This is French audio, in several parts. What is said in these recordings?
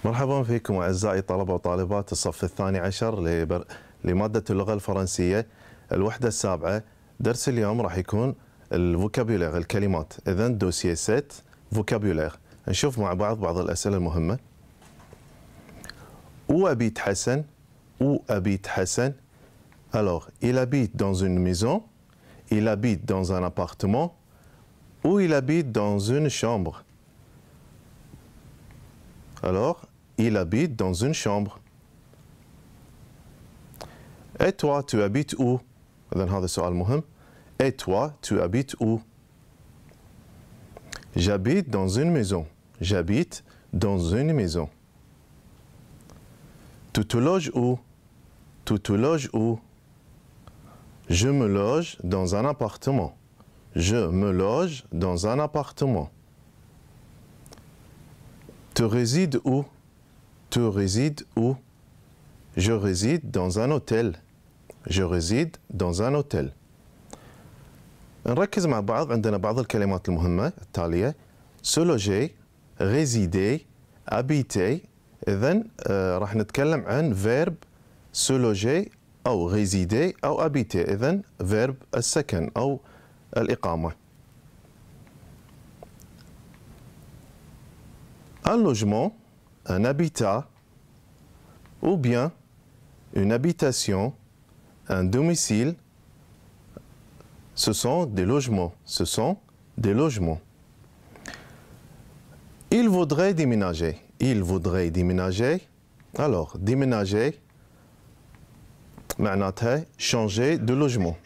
مرحبا فيكم أعزائي طلبة وطالبات الصف الثاني عشر لمادة اللغة الفرنسية الوحدة السابعة. درس اليوم راح يكون الفوكابيولير الكلمات. إذن دوسية 7 فوكابيولير. نشوف مع بعض الأسئلة المهمة. Où habite Hassan? Où habite Hassan? Alors, il habite dans une maison, il habite dans un appartement ou il habite dans une chambre? Alors, il habite dans une chambre. Et toi, tu habites où? إذن هذا سؤال مهم. Et toi, tu habites où? J'habite dans une maison. J'habite dans une maison. Tu te loges où? Tu te loges où? Je me loge dans un appartement. Je me loge dans un appartement. Tu résides où? Tu résides où? Je réside dans un hôtel. Je réside dans un hôtel. نركز مع بعض. عندنا بعض الكلمات المهمة التالية: se loger, résider, habiter. إذن راح نتكلم عن verb se loger أو résider أو habiter. إذن verb السكن أو الإقامة. Un logement, un habitat, ou bien une habitation, un domicile, ce sont des logements. Ce sont des logements. Il voudrait déménager. Il voudrait déménager. Alors, déménager, معناتها changer de logement.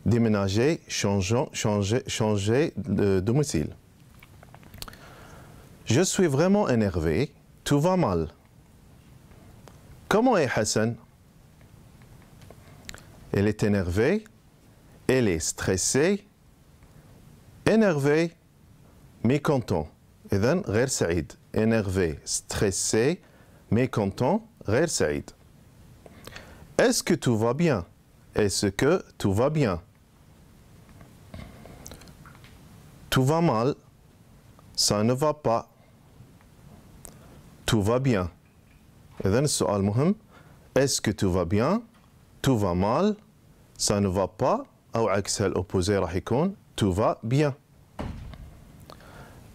Déménager, changer de domicile. Je suis vraiment énervé. Tout va mal. Comment est Hassan? Elle est énervée. Elle est stressée. Énervé, mécontent. إذن غير سعيد. Énervé, stressé, mécontent, غير سعيد. Est-ce que tout va bien? Est-ce que tout va bien? Tout va mal. Ça ne va pas. Tout va bien. إذن السؤال مهم. Est-ce que tout va bien? Tout va mal. Ça ne va pas. أو عكسها الأوبوزي راح يكون tout va bien.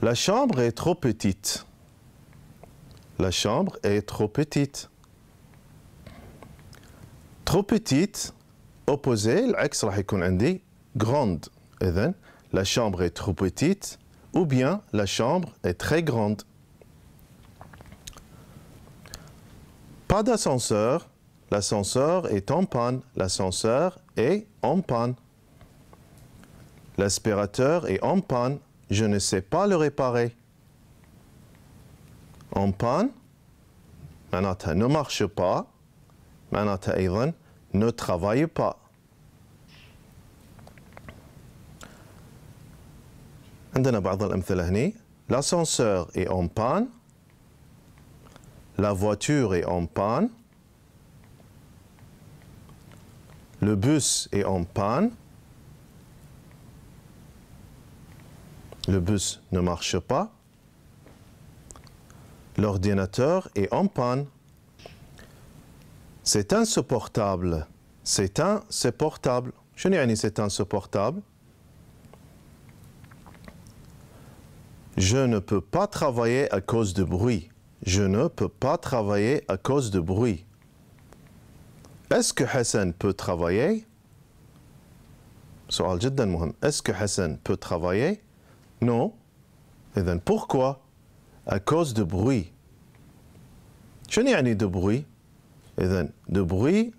La chambre est trop petite. La chambre est trop petite. Trop petite, opposé, العكس راح يكون عندي grande. إذن la chambre est trop petite ou bien la chambre est très grande. Pas d'ascenseur. L'ascenseur est en panne. L'ascenseur est en panne. L'aspirateur est en panne. Je ne sais pas le réparer. En panne, معناتها ne marche pas. معناتها أيضا ne travaille pas. عندنا بعض الأمثلة هني. L'ascenseur est en panne. La voiture est en panne. Le bus est en panne. Le bus ne marche pas. L'ordinateur est en panne. C'est insupportable. C'est insupportable. شنو يعني c'est insupportable? Je ne peux pas travailler à cause de bruit. Je ne peux pas travailler à cause de bruit. Est-ce que Hassan peut travailler? سؤال جدا مهم. Est-ce que Hassan peut travailler? Non. إذن pourquoi? À cause de bruit. شنو يعني de bruit؟ إذن de bruit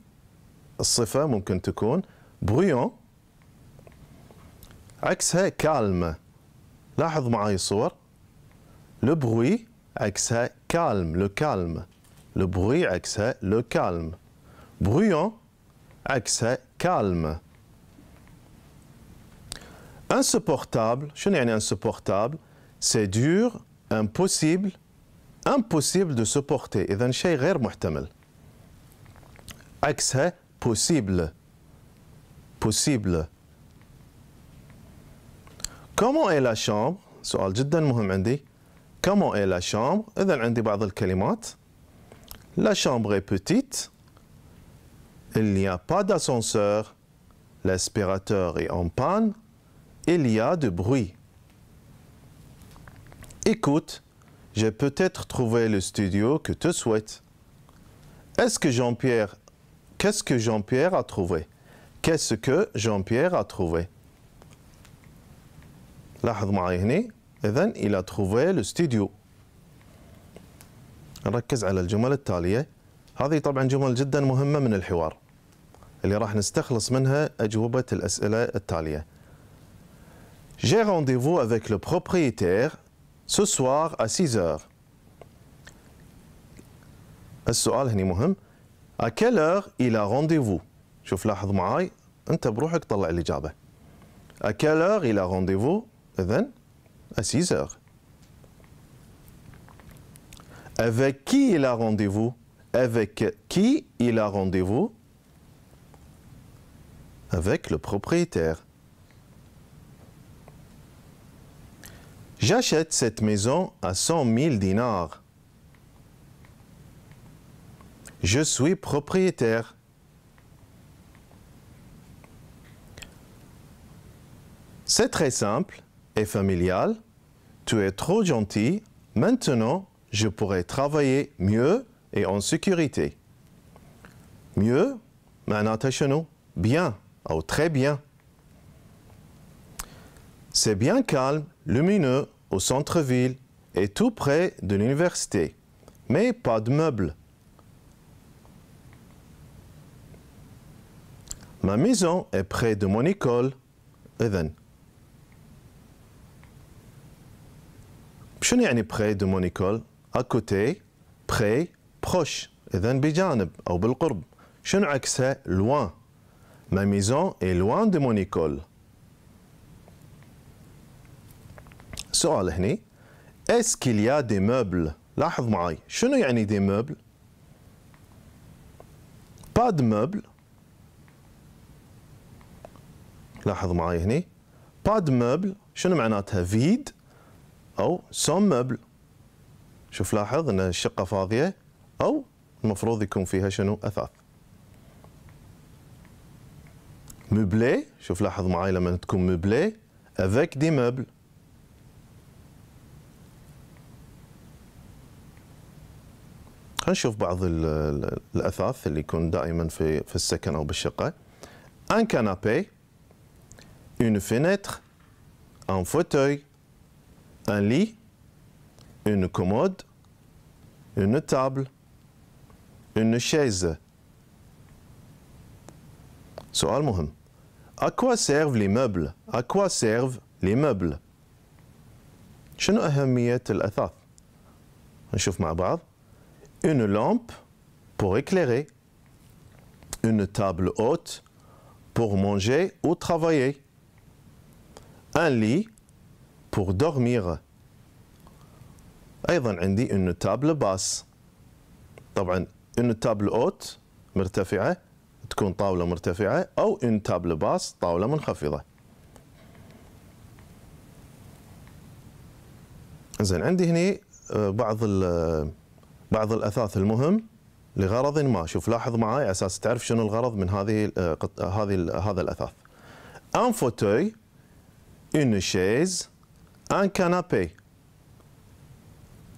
الصفة ممكن تكون bruyant. عكسها calme. لاحظ معي الصور. Le bruit عكسها calme. Le calme. Le bruit عكسها le calme. Bruyant عكسها calme. Insupportable, شنو يعني insupportable? C'est dur, impossible, impossible de supporter. إذن شيء غير محتمل. عكسها possible. Possible. Comment est la chambre? سؤال جدا مهم عندي. Comment est la chambre? إذن عندي بعض الكلمات. La chambre est petite. Il n'y a pas d'ascenseur. L'aspirateur est en panne. Il y a du bruit. Écoute, j'ai peut-être trouvé le studio que tu souhaites. Qu'est-ce que Jean-Pierre a trouvé? Qu'est-ce que Jean-Pierre a trouvé? لاحظ معي هنا. إذن il a trouvé le studio. نركز على الجمل التالية. هذه طبعا جمل جدا مهمة من الحوار اللي راح نستخلص منها أجوبة الأسئلة التالية. J'ai rendez-vous avec le propriétaire ce soir à 6 heures. السؤال هنا مهم. À quelle heure il a rendez-vous? شوف لاحظ معاي أنت بروحك طلع الإجابة. À quelle heure il a rendez-vous? إذن à 6 heures. Avec qui il a rendez-vous? Avec qui il a rendez-vous? Avec le propriétaire. J'achète cette maison à 100 000 dinars. Je suis propriétaire. C'est très simple et familial. Tu es trop gentil. Maintenant, je pourrais travailler mieux et en sécurité. Mieux معناتها شنو؟ Bien أو très bien. C'est bien calme, lumineux, au centre-ville et tout près de l'université. Mais pas de meubles. Ma maison est près de mon école. إذن شنو يعني près de mon école؟ à côté, près, proche. إذن بجانب أو بالقرب. شنو عكسها؟ loin. Ma maison est loin de mon école. سؤال هني. Est-ce qu'il y a des meubles؟ لاحظ معي. شنو يعني des meubles؟ pas de meubles. لاحظ معي هني. pas de meubles. شنو معناتها؟ vide أو sans meubles. شوف لاحظ أن الشقة فاضية أو المفروض يكون فيها شنو؟ أثاث. مeublé. شوف لاحظ معي لما تكون مeublé avec des meubles. خلينا نشوف بعض الأثاث اللي يكون دائما في السكن أو بالشقة. un canapé, une fenêtre, un fauteuil, un lit, une commode, une table, une chaise. سؤال مهم. À quoi servent les meubles? À quoi servent les meubles? شنو أهمية الأثاث؟ نشوف مع بعض. Une lampe pour éclairer. Une table haute pour manger ou travailler. Un lit pour dormir. أيضا عندي une table basse. طبعا une table haute مرتفعة تكون طاولة مرتفعة أو une table basse طاولة منخفضة. زين عندي هنا بعض الأثاث المهم لغرض ما. شوف لاحظ معي على أساس تعرف شنو الغرض من هذا الأثاث. Un fauteuil, une chaise, un canapé.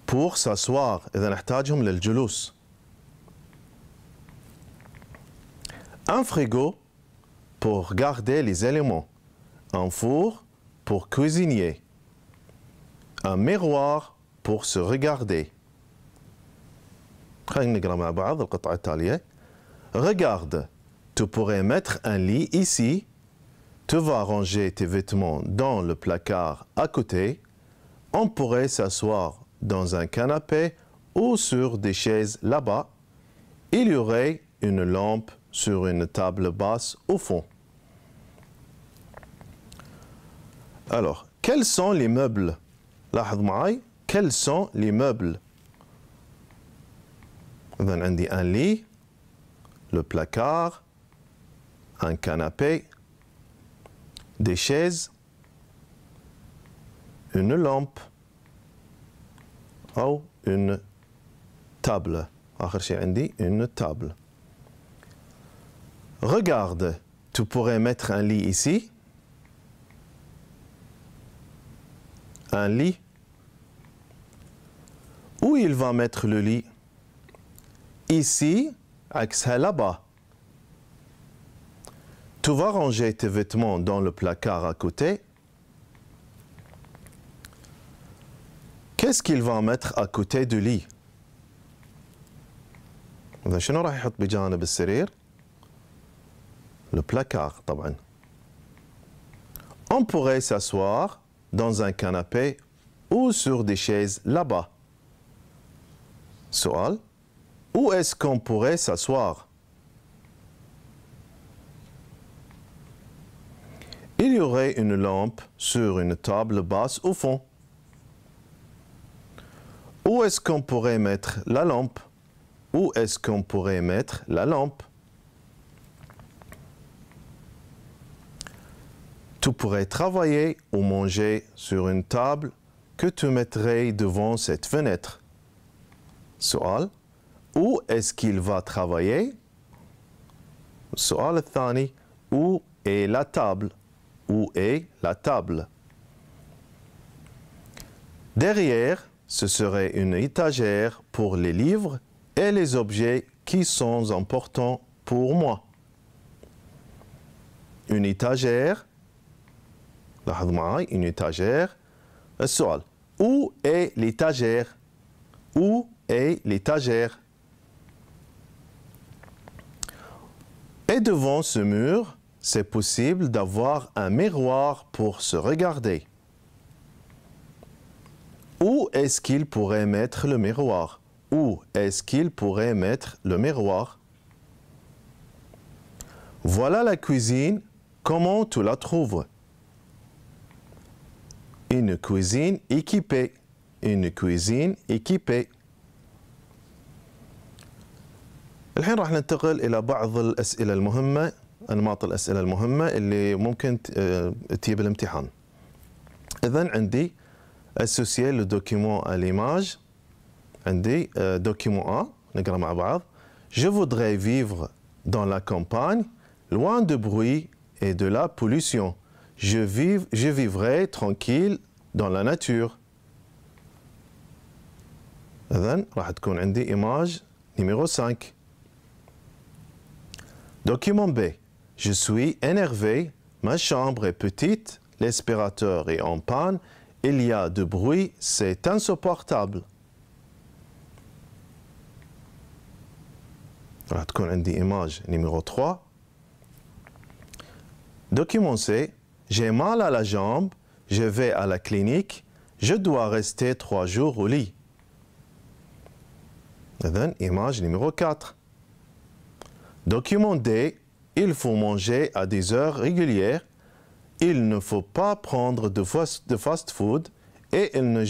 pour s'asseoir إذا نحتاجهم للجلوس. Un frigo pour garder les éléments. Un four pour cuisiner. Un miroir pour se regarder. خلينا نقرأ مع بعض القطعة التالية. Regarde, tu pourrais mettre un lit ici. Tu vas ranger tes vêtements dans le placard à côté. On pourrait s'asseoir dans un canapé ou sur des chaises là-bas. Il y aurait une lampe sur une table basse au fond. Alors, quels sont les meubles? لاحظ معي. Quels sont les meubles? إذن عندي un lit, le placard, un canapé, des chaises, une lampe, أو une table. آخر شيء عندي une table. Regarde, tu pourrais mettre un lit ici. Un lit. Où il va mettre le lit? Ici, عكسها là-bas. Tu vas ranger tes vêtements dans le placard à côté. Qu'est-ce qu'il va mettre à côté du lit? إذا شنو راح يحط بجانب السرير؟ Le placard طبعا. On pourrait s'asseoir dans un canapé ou sur des chaises là-bas. سؤال. Où est-ce qu'on pourrait s'asseoir? Il y aurait une lampe sur une table basse au fond. Où est-ce qu'on pourrait mettre la lampe? Où est-ce qu'on pourrait mettre la lampe? Tu pourrais travailler ou manger sur une table que tu mettrais devant cette fenêtre. سؤال. Où est-ce qu'il va travailler? السؤال الثاني. Où est la table? Où est la table? Derrière, ce serait une étagère pour les livres et les objets qui sont importants pour moi. Une étagère. لاحظ معي une étagère. السؤال. Où est l'étagère? Où est l'étagère? Et devant ce mur, c'est possible d'avoir un miroir pour se regarder. Où est-ce qu'il pourrait mettre le miroir? Où est-ce qu'il pourrait mettre le miroir? Voilà la cuisine. Comment tu la trouves? Une cuisine équipée. Une cuisine équipée. الحين راح ننتقل إلى بعض الأسئلة المهمة، أنماط الأسئلة المهمة اللي ممكن تجي بالامتحان. إذن عندي associer le document à l'image. عندي document A، نقرأ مع بعض. Je voudrais vivre dans la campagne, loin de bruit et de la pollution. Je vivrai tranquille dans la nature. إذن راح تكون عندي image numéro 5. Document B. Je suis énervé, ma chambre est petite, l'aspirateur est en panne, il y a du bruit, c'est insupportable. راح تكون عندي image numéro 3. Document C. J'ai mal à la jambe, je vais à la clinique, je dois rester 3 jours au lit. إذن image numéro 4. Document D. Il faut manger à des heures régulières. Il ne faut pas prendre de fast-food et il ne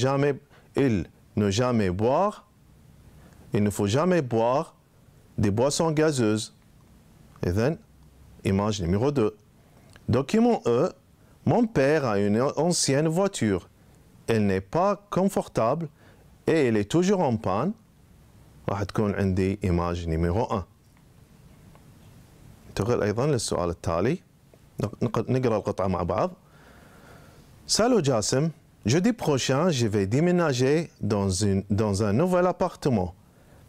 faut jamais boire des boissons gazeuses. إذن image numéro 2. Document E. Mon père a une ancienne voiture. Elle n'est pas confortable et elle est toujours en panne. راح تكون عندي image numéro 1. ننتقل أيضا للسؤال التالي. نقرأ القطعة مع بعض. Salut Jassim, jeudi prochain, je vais déménager dans un nouvel appartement,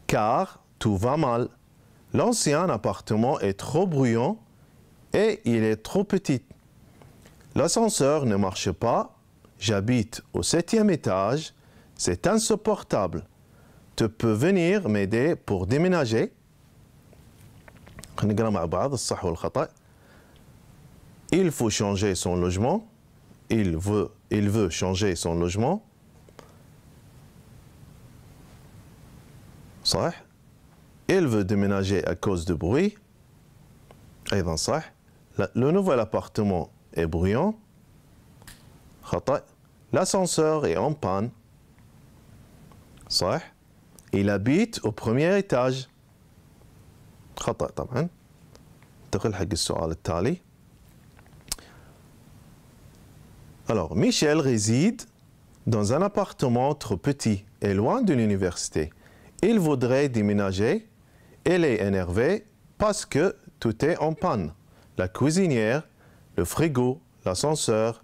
car tout va mal. L'ancien appartement est trop bruyant et il est trop petit. L'ascenseur ne marche pas. J'habite au 7e étage. C'est insupportable. Tu peux venir m'aider pour déménager. نقرأ مع بعض الصح والخطأ. Il faut changer son logement. Il veut changer son logement. صح. Il veut déménager à cause du bruit. أيضا صح. Le nouvel appartement est bruyant. خطأ. L'ascenseur est en panne. صح. Il habite au premier étage. خطأ طبعا. ننتقل حق السؤال التالي. Alors, Michel réside dans un appartement trop petit et loin de l'université. Il voudrait déménager. Elle est énervée parce que tout est en panne. La cuisinière, le frigo, l'ascenseur,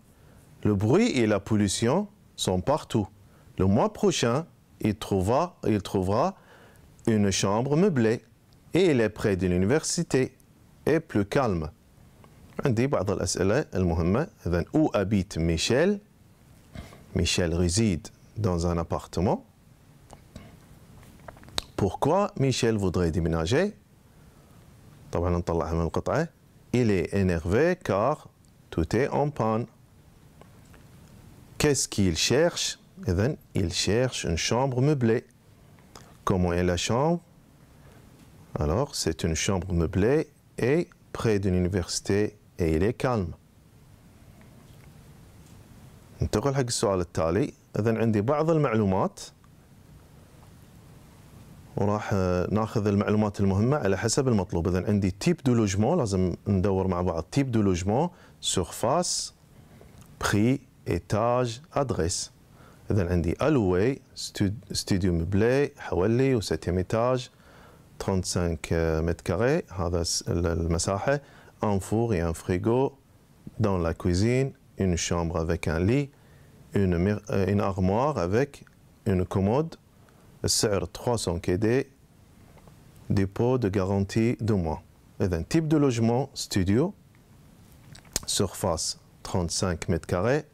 le bruit et la pollution sont partout. Le mois prochain, il trouvera une chambre meublée et il est près de l'université et plus calme. عندي بعض الأسئلة المهمة. إذن où habite Michel? Michel réside dans un appartement. Pourquoi Michel voudrait déménager? طبعا نطلعها من القطعة. Il est énervé car tout est en panne. Qu'est-ce qu'il cherche? إذن il cherche une chambre meublée. Comment est la chambre? Alors c'est une chambre meublée et près d'une université et il est calme. ننتقل حق السؤال التالي. إذن عندي بعض المعلومات وراح ناخذ المعلومات المهمة على حسب المطلوب. إذن عندي type de logement، لازم ندور مع بعض type de logement، surface، prix، étage، adresse. إذن عندي alloué، studio meublé، حولي و 7e étage، 35 mètres carrés، هذا المساحة. Un four et un frigo dans la cuisine, une chambre avec un lit, une armoire avec une commode. السعر 300 KD, dépôt de garantie 2 mois. إذن type de logement studio, surface 35 mètres carrés,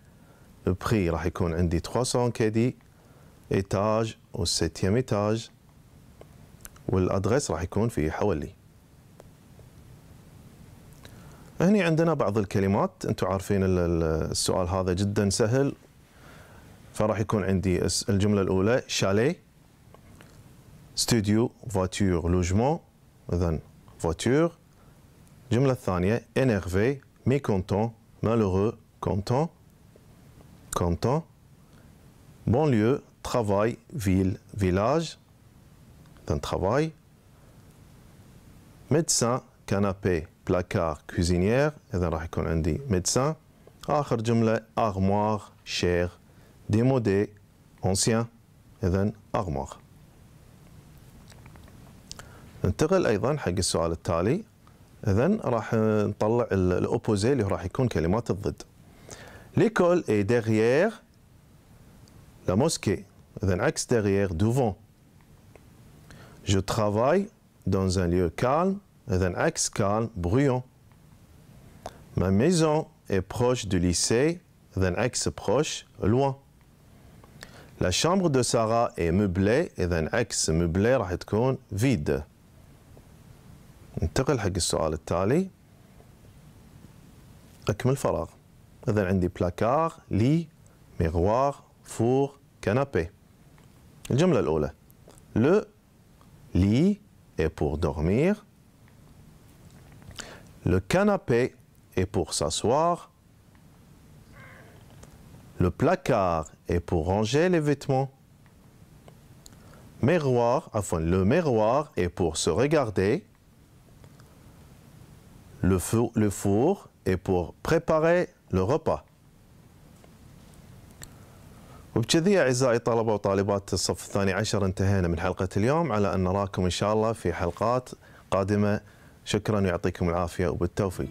le prix راح يكون عندي 300 KD, étage au 7e étage والادرس راح يكون في حولي. هني عندنا بعض الكلمات. انتم عارفين السؤال هذا جدا سهل، فراح يكون عندي الجملة الأولى شاليه، ستوديو، فواتور، لوجمون. إذن فواتور. الجملة الثانية énervé، mécontent، malheureux، content، content. banlieue، travail، ville، village. إذن travail. médecin، canapé، placard، cuisinière. إذن راح يكون عندي médecin. آخر جملة armoire، cher، démodé، ancien. إذن armoire. ننتقل أيضا حق السؤال التالي. إذن راح نطلع الأوبوزي اللي راح يكون كلمات الضد. l'école est derrière la mosquée. إذن عكس derrière devant. je travaille dans un lieu calme. إذن عكس calme bruyant. ma maison est proche du lycée. إذن عكس proche loin. la chambre de Sarah est meublée. إذن عكس meublé راح تكون vide. ننتقل حق السؤال التالي. أكمل فراغ. إذن عندي بلاكار، لي، ميغوار، فور، كانابي. الجملة الأولى. le lit est pour dormir. le canapé est pour s'asseoir. le placard est pour ranger les vêtements. le miroir est pour se regarder. le four est pour préparer le repas. وبكذي أعزائي طلبة وطالبات الصف الثاني عشر انتهينا من حلقة اليوم، على أن نراكم إن شاء الله في حلقات قادمة. شكرا ويعطيكم العافية وبالتوفيق.